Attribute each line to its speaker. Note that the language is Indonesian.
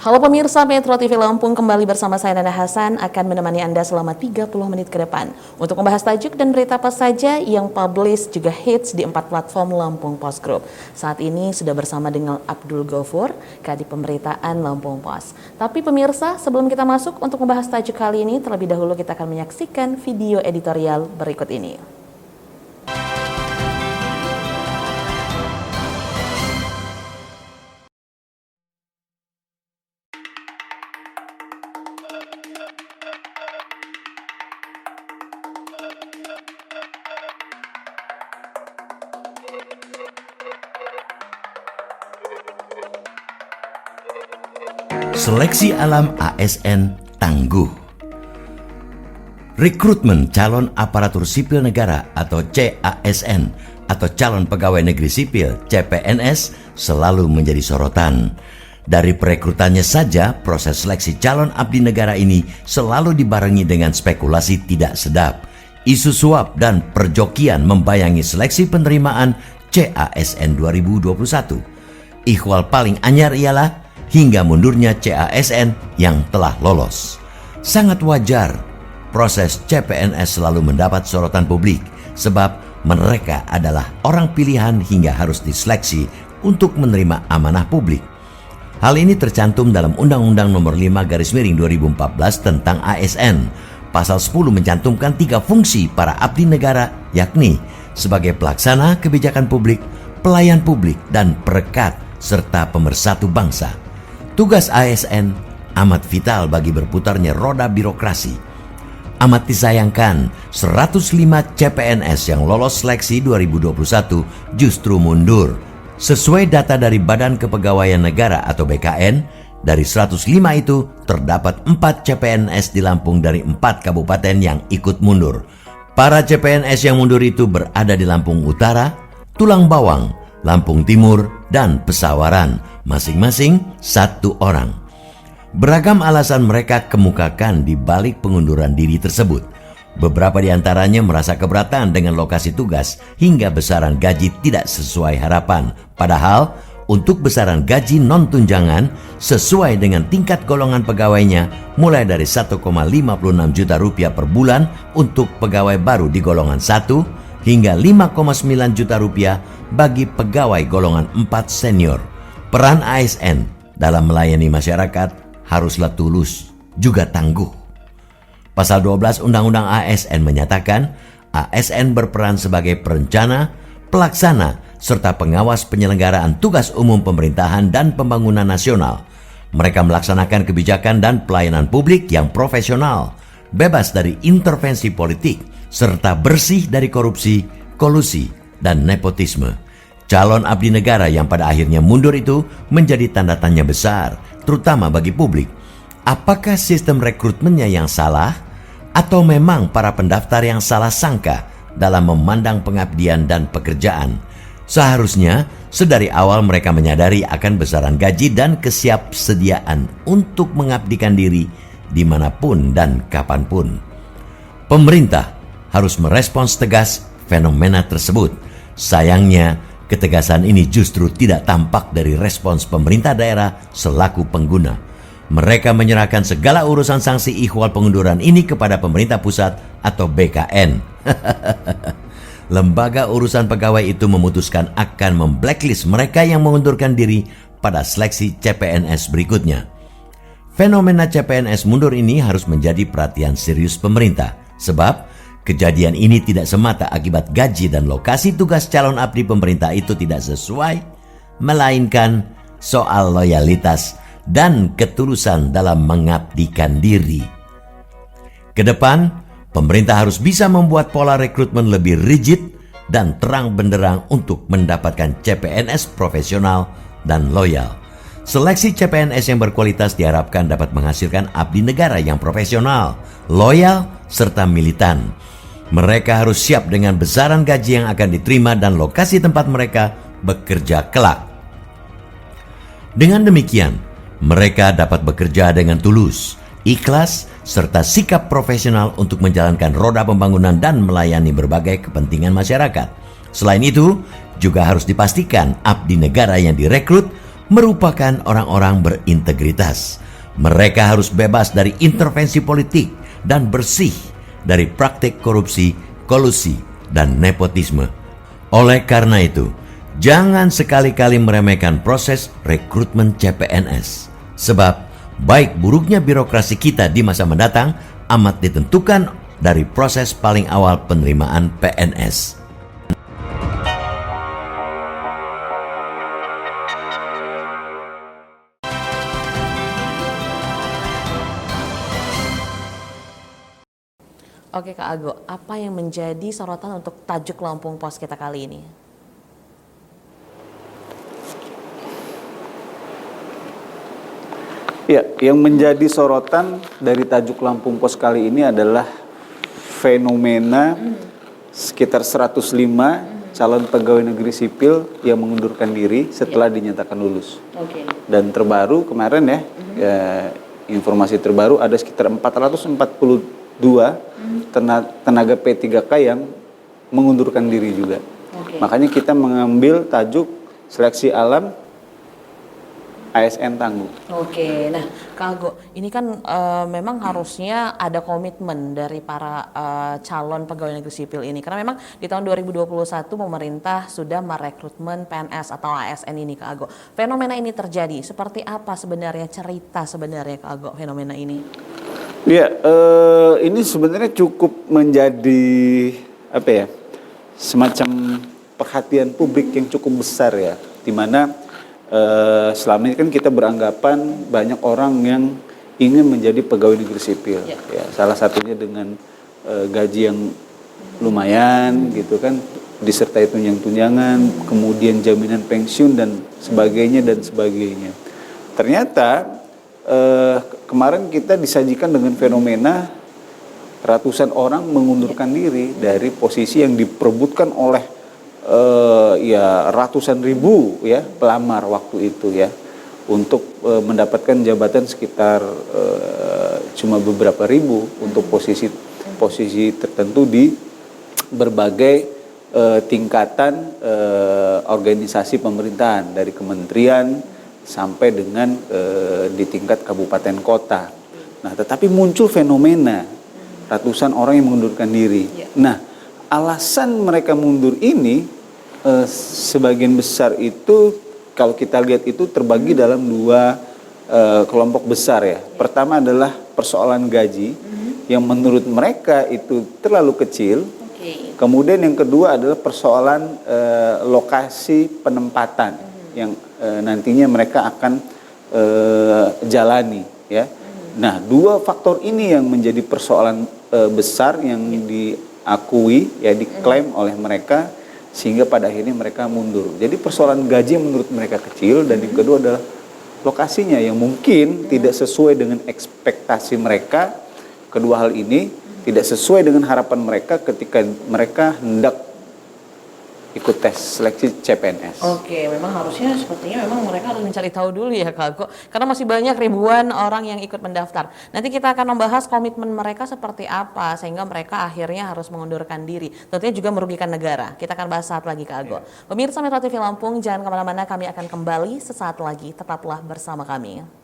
Speaker 1: Halo pemirsa Metro TV Lampung, kembali bersama saya Nana Hasan akan menemani Anda selama 30 menit ke depan untuk membahas tajuk dan berita apa saja yang publish juga hits di 4 platform Lampung Post Group. Saat ini sudah bersama dengan Abdul Ghafur, Kadip Pemberitaan Lampung Post. Tapi pemirsa, sebelum kita masuk untuk membahas tajuk kali ini, terlebih dahulu kita akan menyaksikan video editorial berikut ini.
Speaker 2: Seleksi alam ASN tangguh. Rekrutmen calon aparatur sipil negara atau CASN atau calon pegawai negeri sipil CPNS selalu menjadi sorotan. Dari perekrutannya saja, proses seleksi calon abdi negara ini selalu dibarengi dengan spekulasi tidak sedap. Isu suap dan perjokian membayangi seleksi penerimaan CASN 2021. Ikhwal paling anyar ialah hingga mundurnya CASN yang telah lolos. Sangat wajar proses CPNS selalu mendapat sorotan publik sebab mereka adalah orang pilihan hingga harus diseleksi untuk menerima amanah publik. Hal ini tercantum dalam Undang-Undang Nomor 5/2014 tentang ASN. Pasal 10 mencantumkan 3 fungsi para abdi negara, yakni sebagai pelaksana kebijakan publik, pelayan publik, dan perekat serta pemersatu bangsa. Tugas ASN amat vital bagi berputarnya roda birokrasi. Amat disayangkan 105 CPNS yang lolos seleksi 2021 justru mundur. Sesuai data dari Badan Kepegawaian Negara atau BKN, dari 105 itu terdapat 4 CPNS di Lampung dari 4 kabupaten yang ikut mundur. Para CPNS yang mundur itu berada di Lampung Utara, Tulang Bawang, Lampung Timur, dan Pesawaran, masing-masing 1 orang. Beragam alasan mereka kemukakan di balik pengunduran diri tersebut. Beberapa di antaranya merasa keberatan dengan lokasi tugas hingga besaran gaji tidak sesuai harapan. Padahal untuk besaran gaji non-tunjangan sesuai dengan tingkat golongan pegawainya mulai dari 1,56 juta rupiah per bulan untuk pegawai baru di golongan 1 hingga 5,9 juta rupiah bagi pegawai golongan 4 senior. Peran ASN dalam melayani masyarakat haruslah tulus, juga tangguh. Pasal 12 Undang-Undang ASN menyatakan ASN berperan sebagai perencana, pelaksana, serta pengawas penyelenggaraan tugas umum pemerintahan dan pembangunan nasional. Mereka melaksanakan kebijakan dan pelayanan publik yang profesional, bebas dari intervensi politik, serta bersih dari korupsi, kolusi, dan nepotisme. Calon abdi negara yang pada akhirnya mundur itu menjadi tanda tanya besar, terutama bagi publik. Apakah sistem rekrutmennya yang salah, atau memang para pendaftar yang salah sangka dalam memandang pengabdian dan pekerjaan? Seharusnya sedari awal mereka menyadari akan besaran gaji dan kesiapsediaan untuk mengabdikan diri dimanapun dan kapanpun. Pemerintah harus merespons tegas fenomena tersebut. Sayangnya, ketegasan ini justru tidak tampak dari respons pemerintah daerah selaku pengguna. Mereka menyerahkan segala urusan sanksi ikhwal pengunduran ini kepada pemerintah pusat atau BKN. Lembaga urusan pegawai itu memutuskan akan memblacklist mereka yang mengundurkan diri pada seleksi CPNS berikutnya. Fenomena CPNS mundur ini harus menjadi perhatian serius pemerintah, sebab kejadian ini tidak semata akibat gaji dan lokasi tugas calon abdi pemerintah itu tidak sesuai, melainkan soal loyalitas dan ketulusan dalam mengabdikan diri. Kedepan, pemerintah harus bisa membuat pola rekrutmen lebih rigid dan terang benderang untuk mendapatkan CPNS profesional dan loyal. Seleksi CPNS yang berkualitas diharapkan dapat menghasilkan abdi negara yang profesional, loyal, serta militan. Mereka harus siap dengan besaran gaji yang akan diterima dan lokasi tempat mereka bekerja kelak. Dengan demikian, mereka dapat bekerja dengan tulus, ikhlas, serta sikap profesional untuk menjalankan roda pembangunan dan melayani berbagai kepentingan masyarakat. Selain itu, juga harus dipastikan abdi negara yang direkrut merupakan orang-orang berintegritas. Mereka harus bebas dari intervensi politik dan bersih dari praktik korupsi, kolusi, dan nepotisme. Oleh karena itu, jangan sekali-kali meremehkan proses rekrutmen CPNS. Sebab baik buruknya birokrasi kita di masa mendatang amat ditentukan dari proses paling awal penerimaan PNS.
Speaker 1: Oke Kak Ago, apa yang menjadi sorotan untuk tajuk Lampung Pos kita kali ini?
Speaker 3: Ya, yang menjadi sorotan dari tajuk Lampung Pos kali ini adalah fenomena sekitar 105 calon pegawai negeri sipil yang mengundurkan diri setelah dinyatakan lulus. Dan terbaru kemarin ya, informasi terbaru ada sekitar 442 tenaga P3K yang mengundurkan diri juga. Makanya kita mengambil tajuk seleksi alam ASN tangguh.
Speaker 1: Nah Kak Ago, ini kan memang harusnya ada komitmen dari para calon pegawai negeri sipil ini. Karena memang di tahun 2021 pemerintah sudah merekrutmen PNS atau ASN ini Kak Ago. Fenomena ini terjadi, seperti apa sebenarnya cerita sebenarnya Kak Ago fenomena ini?
Speaker 3: Ya, ini sebenarnya cukup menjadi semacam perhatian publik yang cukup besar ya, di mana selama ini kan kita beranggapan banyak orang yang ingin menjadi pegawai negeri sipil, ya salah satunya dengan gaji yang lumayan gitu kan, disertai tunjangan-tunjangan, kemudian jaminan pensiun dan sebagainya. Ternyata kemarin kita disajikan dengan fenomena ratusan orang mengundurkan diri dari posisi yang diperebutkan oleh ratusan ribu ya pelamar waktu itu ya, untuk mendapatkan jabatan sekitar cuma beberapa ribu untuk posisi tertentu di berbagai tingkatan organisasi pemerintahan, dari kementerian sampai dengan di tingkat kabupaten kota. Nah, tetapi muncul fenomena ratusan orang yang mengundurkan diri. Nah, alasan mereka mundur ini sebagian besar itu kalau kita lihat itu terbagi dalam dua kelompok besar ya. Pertama adalah persoalan gaji yang menurut mereka itu terlalu kecil. Kemudian yang kedua adalah persoalan lokasi penempatan yang nantinya mereka akan jalani ya. Nah, dua faktor ini yang menjadi persoalan besar yang diakui ya, diklaim oleh mereka, sehingga pada akhirnya mereka mundur. Jadi persoalan gaji yang menurut mereka kecil, dan yang kedua adalah lokasinya yang mungkin tidak sesuai dengan ekspektasi mereka. Kedua hal ini tidak sesuai dengan harapan mereka ketika mereka hendak ikut tes seleksi CPNS.
Speaker 1: Memang harusnya sepertinya memang mereka harus mencari tahu dulu ya Kak Ago, karena masih banyak ribuan orang yang ikut mendaftar. Nanti kita akan membahas komitmen mereka seperti apa sehingga mereka akhirnya harus mengundurkan diri. Tentunya juga merugikan negara. Kita akan bahas saat lagi Kak Ago. Pemirsa Metro TV Lampung, jangan kemana-mana, kami akan kembali sesaat lagi. Tetaplah bersama kami.